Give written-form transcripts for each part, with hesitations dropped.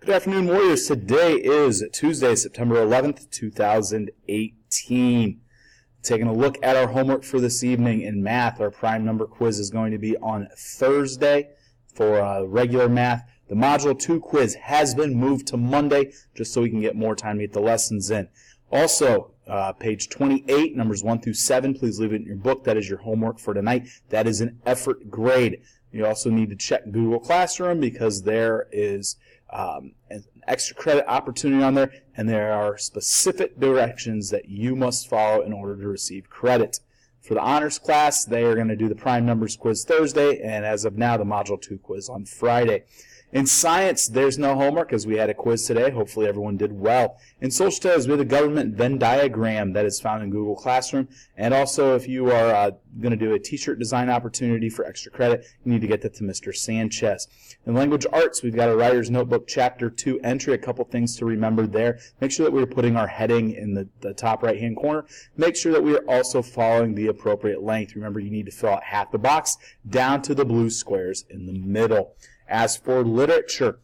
Good afternoon, Warriors. Today is Tuesday, September 11th, 2018. Taking a look at our homework for this evening in math. Our prime number quiz is going to be on Thursday for regular math. The Module 2 quiz has been moved to Monday just so we can get more time to get the lessons in. Also, page 28, numbers 1 through 7, please leave it in your book. That is your homework for tonight. That is an effort grade. You also need to check Google Classroom because there is an extra credit opportunity on there, and there are specific directions that you must follow in order to receive credit. For the honors class, they are going to do the prime numbers quiz Thursday, and as of now, the Module 2 quiz on Friday. In science, there's no homework as we had a quiz today. Hopefully everyone did well. In social studies, we have the government Venn diagram that is found in Google Classroom. And also, if you are going to do a t-shirt design opportunity for extra credit, you need to get that to Mr. Sanchez. In language arts, we've got a writer's notebook chapter 2 entry. A couple things to remember there. Make sure that we're putting our heading in the top right-hand corner. Make sure that we are also following the appropriate length. Remember, you need to fill out half the box down to the blue squares in the middle. As for literature,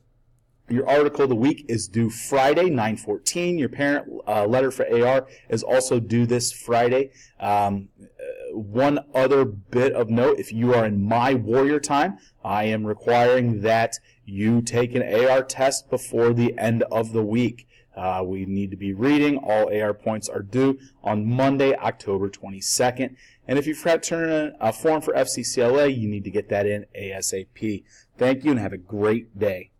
your article of the week is due Friday, 9/14. Your parent letter for AR is also due this Friday. One other bit of note, if you are in my Warrior Time, I am requiring that you take an AR test before the end of the week. We need to be reading. All AR points are due on Monday, October 22nd. And if you forgot to turn in a form for FCCLA, you need to get that in ASAP. Thank you and have a great day.